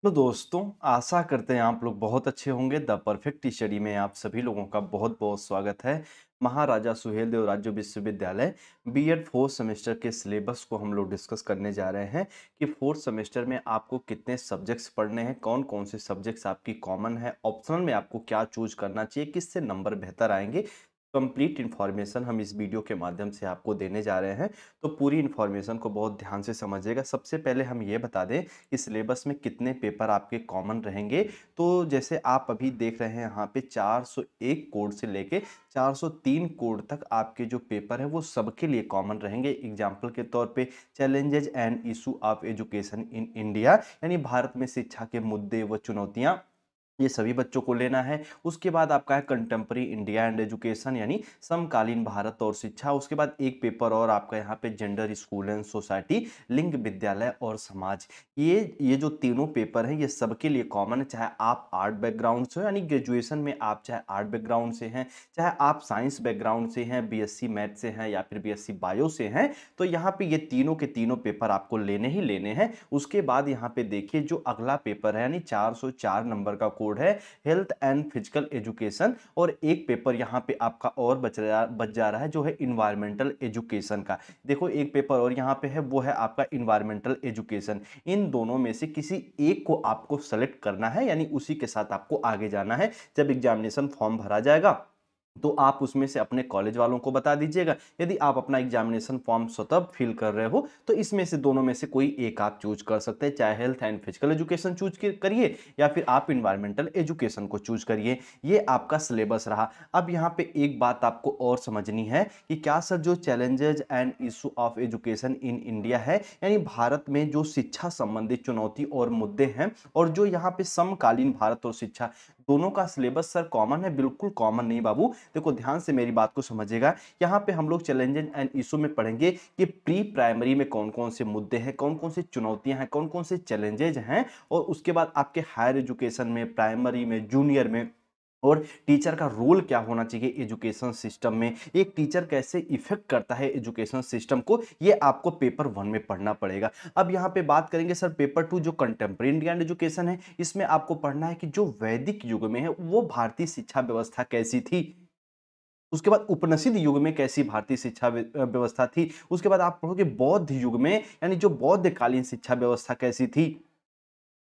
तो दोस्तों, आशा करते हैं आप लोग बहुत अच्छे होंगे। द परफेक्ट स्टडी में आप सभी लोगों का बहुत-बहुत स्वागत है। महाराजा सुहेलदेव राज्य विश्वविद्यालय बीएड 4th सेमेस्टर के सिलेबस को हम लोग डिस्कस करने जा रहे हैं कि 4th सेमेस्टर में आपको कितने सब्जेक्ट्स पढ़ने हैं, कौन-कौन से सब्जेक्ट्स आपकी कॉमन है, ऑप्शनल में आपको क्या चूज़ करना चाहिए, किससे नंबर बेहतर आएँगे। कंप्लीट इन्फॉर्मेशन हम इस वीडियो के माध्यम से आपको देने जा रहे हैं, तो पूरी इन्फॉर्मेशन को बहुत ध्यान से समझिएगा। सबसे पहले हम ये बता दें कि सिलेबस में कितने पेपर आपके कॉमन रहेंगे। तो जैसे आप अभी देख रहे हैं यहाँ पे 401 कोड से लेके 403 कोड तक आपके जो पेपर है वो सबके लिए कॉमन रहेंगे। एग्जाम्पल के तौर पे challenges and issue of education in India, यानी भारत में शिक्षा के मुद्दे व चुनौतियाँ, ये सभी बच्चों को लेना है। उसके बाद आपका है कंटेम्पररी इंडिया एंड एजुकेशन, यानी समकालीन भारत और शिक्षा। उसके बाद एक पेपर और आपका यहाँ पे जेंडर, स्कूल एंड सोसाइटी, लिंग, विद्यालय और समाज। ये जो तीनों पेपर हैं ये सबके लिए कॉमन है, चाहे आप आर्ट बैकग्राउंड से हो, यानी ग्रेजुएशन में आप चाहे आर्ट बैकग्राउंड से हैं, चाहे आप साइंस बैकग्राउंड से हैं, बीएससी मैथ से हैं या फिर बीएससी बायो से हैं, तो यहाँ पे ये तीनों के तीनों पेपर आपको लेने ही लेने हैं। उसके बाद यहाँ पे देखिए जो अगला पेपर है, यानी 404 नंबर का कोड है, हेल्थ एंड फिजिकल एजुकेशन, और एक पेपर यहाँ पे आपका और बच जा रहा है जो है इन्वायरमेंटल एजुकेशन का। देखो एक पेपर और यहाँ पे है, वो है आपका इन्वायरमेंटल एजुकेशन। इन दोनों में से किसी एक को आपको सेलेक्ट करना है, यानी उसी के साथ आपको आगे जाना है। जब एग्जामिनेशन फॉर्म भरा जाएगा तो आप उसमें से अपने कॉलेज वालों को बता दीजिएगा। यदि आप अपना एग्जामिनेशन फॉर्म स्वतः फिल कर रहे हो तो इसमें से दोनों में से कोई एक आप चूज कर सकते हैं, चाहे health and physical education choose करिए या फिर आप इन्वायरमेंटल एजुकेशन को चूज करिए। ये आपका सिलेबस रहा। अब यहाँ पे एक बात आपको और समझनी है कि क्या सर जो challenges and issue of education in India है, यानी भारत में जो शिक्षा संबंधित चुनौती और मुद्दे हैं, और जो यहाँ पे समकालीन भारत और शिक्षा, दोनों का सिलेबस सर कॉमन है? बिल्कुल कॉमन नहीं बाबू। देखो ध्यान से मेरी बात को समझिएगा। यहाँ पे हम लोग चैलेंजेस एंड इशू में पढ़ेंगे कि प्री प्राइमरी में कौन कौन से मुद्दे हैं, कौन कौन सी चुनौतियां हैं, कौन कौन से चैलेंजेज हैं, और उसके बाद आपके हायर एजुकेशन में, प्राइमरी में, जूनियर में, और टीचर का रोल क्या होना चाहिए एजुकेशन सिस्टम में, एक टीचर कैसे इफेक्ट करता है एजुकेशन सिस्टम को, ये आपको पेपर 1 में पढ़ना पड़ेगा। अब यहाँ पे बात करेंगे सर पेपर 2 जो कंटेम्प्रेरी इंडिया एंड एजुकेशन है, इसमें आपको पढ़ना है कि जो वैदिक युग में है वो भारतीय शिक्षा व्यवस्था कैसी थी। उसके बाद उपनिषद युग में कैसी भारतीय शिक्षा व्यवस्था थी। उसके बाद आप पढ़ोगे बौद्ध युग में, यानी जो बौद्ध कालीन शिक्षा व्यवस्था कैसी थी।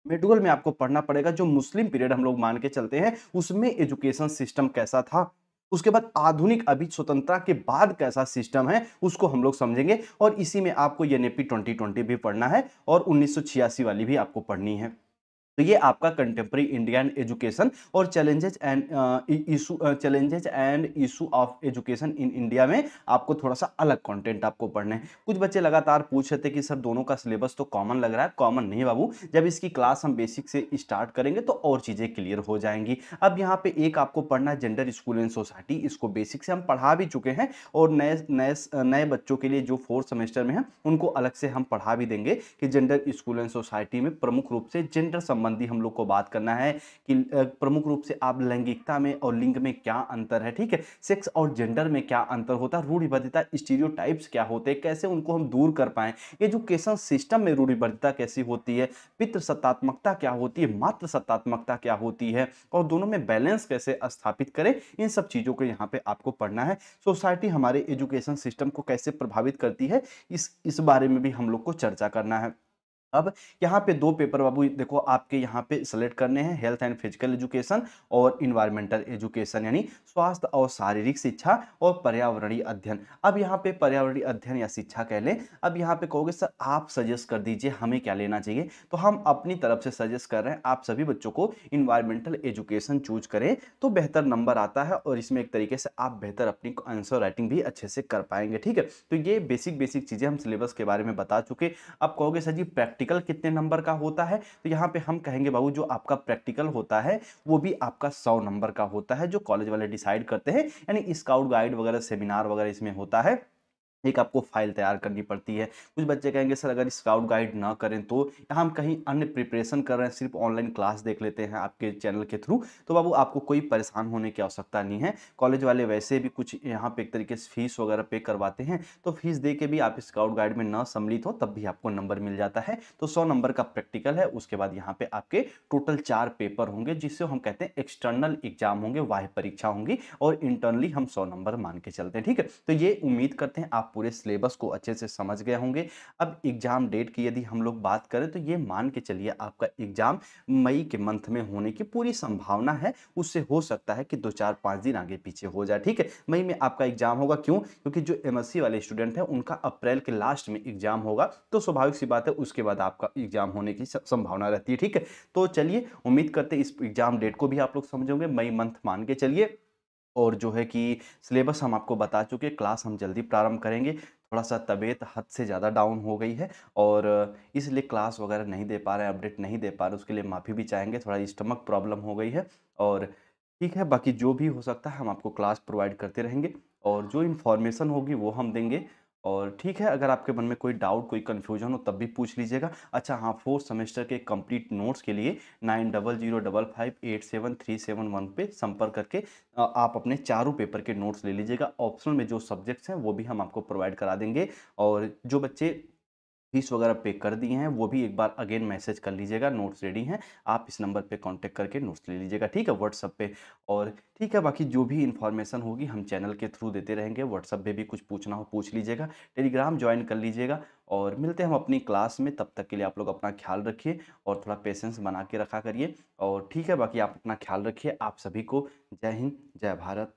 मेडुअल में आपको पढ़ना पड़ेगा जो मुस्लिम पीरियड हम लोग मान के चलते हैं, उसमें एजुकेशन सिस्टम कैसा था। उसके बाद आधुनिक अभी स्वतंत्रता के बाद कैसा सिस्टम है उसको हम लोग समझेंगे, और इसी में आपको एनईपी 2020 भी पढ़ना है और 1986 वाली भी आपको पढ़नी है। तो ये आपका कंटेम्प्रेरी इंडियन एजुकेशन और challenges and issue of education in India में आपको थोड़ा सा अलग कंटेंट आपको पढ़ना है। कुछ बच्चे लगातार पूछ रहे थे कि सर दोनों का सिलेबस तो कॉमन लग रहा है। कॉमन नहीं बाबू, जब इसकी क्लास हम बेसिक से स्टार्ट करेंगे तो और चीजें क्लियर हो जाएंगी। अब यहाँ पे एक आपको पढ़ना है जेंडर, स्कूल एंड सोसाइटी। इसको बेसिक से हम पढ़ा भी चुके हैं, और नए नए नए बच्चों के लिए जो 4th सेमेस्टर में है उनको अलग से हम पढ़ा भी देंगे कि जेंडर, स्कूल एंड सोसाइटी में प्रमुख रूप से जेंडर संबंधी हम लोग को बात करना है कि प्रमुख रूप से आप लैंगिकता में और लिंग में क्या अंतर है, ठीक है, सेक्स और जेंडर में क्या अंतर होता है, रूढ़िबद्धता, स्टीरियोटाइप्स क्या होते हैं, कैसे उनको हम दूर कर पाएं, एजुकेशन सिस्टम में रूढ़िबद्धता कैसी होती है, पितृसत्तात्मकता क्या होती है, मातृ सत्तात्मकता क्या होती है, और दोनों में बैलेंस कैसे स्थापित करें, इन सब चीजों को यहाँ पे आपको पढ़ना है। सोसाइटी हमारे एजुकेशन सिस्टम को कैसे प्रभावित करती है, इस बारे में भी हम लोग को चर्चा करना है। अब यहाँ पे 2 पेपर बाबू देखो आपके यहाँ पे सेलेक्ट करने हैं, हेल्थ एंड फिजिकल एजुकेशन और इन्वायरमेंटल एजुकेशन, यानी स्वास्थ्य और शारीरिक शिक्षा और पर्यावरणीय अध्ययन। अब यहाँ पे पर्यावरणीय अध्ययन या शिक्षा कह लें। अब यहाँ पे कहोगे सर आप सजेस्ट कर दीजिए हमें क्या लेना चाहिए, तो हम अपनी तरफ से सजेस्ट कर रहे हैं आप सभी बच्चों को इन्वायरमेंटल एजुकेशन चूज करें तो बेहतर नंबर आता है, और इसमें एक तरीके से आप बेहतर अपनी आंसर राइटिंग भी अच्छे से कर पाएंगे, ठीक है। तो ये बेसिक बेसिक चीजें हम सिलेबस के बारे में बता चुके। अब कहोगे सर जी प्रैक्टिकल कितने नंबर का होता है, तो यहाँ पे हम कहेंगे बाबू जो आपका प्रैक्टिकल होता है वो भी आपका 100 नंबर का होता है, जो कॉलेज वाले डिसाइड करते हैं, यानी स्काउट गाइड वगैरह, सेमिनार वगैरह इसमें होता है। एक आपको फ़ाइल तैयार करनी पड़ती है। कुछ बच्चे कहेंगे सर अगर स्काउट गाइड ना करें तो या हम कहीं अन्य प्रिपरेशन कर रहे हैं, सिर्फ़ ऑनलाइन क्लास देख लेते हैं आपके चैनल के थ्रू, तो बाबू आपको कोई परेशान होने की आवश्यकता नहीं है। कॉलेज वाले वैसे भी कुछ यहाँ पे एक तरीके से फ़ीस वगैरह पे करवाते हैं, तो फ़ीस दे के भी आप स्काउट गाइड में ना सम्मिलित हो तब भी आपको नंबर मिल जाता है। तो 100 नंबर का प्रैक्टिकल है, उसके बाद यहाँ पे आपके टोटल 4 पेपर होंगे जिसे हम कहते हैं एक्सटर्नल एग्ज़ाम होंगे, बाह्य परीक्षा होंगी और इंटरनली हम 100 नंबर मान के चलते हैं, ठीक है? तो ये उम्मीद करते हैं आप पूरे सिलेबस को अच्छे से समझ गए होंगे। अब एग्ज़ाम डेट की यदि हम लोग बात करें तो ये मान के चलिए आपका एग्ज़ाम मई के मंथ में होने की पूरी संभावना है। उससे हो सकता है कि 2, 4, 5 दिन आगे-पीछे हो जाए, ठीक है? मई में आपका एग्ज़ाम होगा क्यों? क्योंकि जो एमएससी वाले स्टूडेंट हैं उनका अप्रैल के लास्ट में एग्ज़ाम होगा, तो स्वाभाविक सी बात है उसके बाद आपका एग्ज़ाम होने की संभावना रहती है, ठीक है? तो चलिए उम्मीद करते हैं इस एग्ज़ाम डेट को भी आप लोग समझोगे, मई मंथ मान के चलिए। और जो है कि सिलेबस हम आपको बता चुके हैं, क्लास हम जल्दी प्रारंभ करेंगे। थोड़ा-सा तबीयत हद से ज़्यादा डाउन हो गई है और इसलिए क्लास वगैरह नहीं दे पा रहे हैं, अपडेट नहीं दे पा रहे हैं, उसके लिए माफ़ी भी चाहेंगे। थोड़ा स्टमक प्रॉब्लम हो गई है और ठीक है, बाकी जो भी हो सकता है हम आपको क्लास प्रोवाइड करते रहेंगे और जो इन्फॉर्मेशन होगी वो हम देंगे और ठीक है, अगर आपके मन में कोई डाउट, कोई कन्फ्यूज़न हो तब भी पूछ लीजिएगा। अच्छा हाँ, 4th सेमेस्टर के कंप्लीट नोट्स के लिए 9005587371 पे संपर्क करके आप अपने चारों पेपर के नोट्स ले लीजिएगा। ऑप्शनल में जो सब्जेक्ट्स हैं वो भी हम आपको प्रोवाइड करा देंगे और जो बच्चे फीस वगैरह पे कर दिए हैं, वो भी एक बार अगेन मैसेज कर लीजिएगा, नोट्स रेडी हैं। आप इस नंबर पे कॉन्टैक्ट करके नोट्स ले लीजिएगा, ठीक है? व्हाट्सएप पे और ठीक है, बाकी जो भी इन्फॉर्मेशन होगी हम चैनल के थ्रू देते रहेंगे। व्हाट्सएप पे भी कुछ पूछना हो पूछ लीजिएगा, टेलीग्राम जॉइन कर लीजिएगा और मिलते हैं हम अपनी क्लास में। तब तक के लिए आप लोग अपना ख़्याल रखिए और थोड़ा पेशेंस बना के रखा करिए और ठीक है, बाकी आप अपना ख़्याल रखिए। आप सभी को जय हिंद, जय भारत।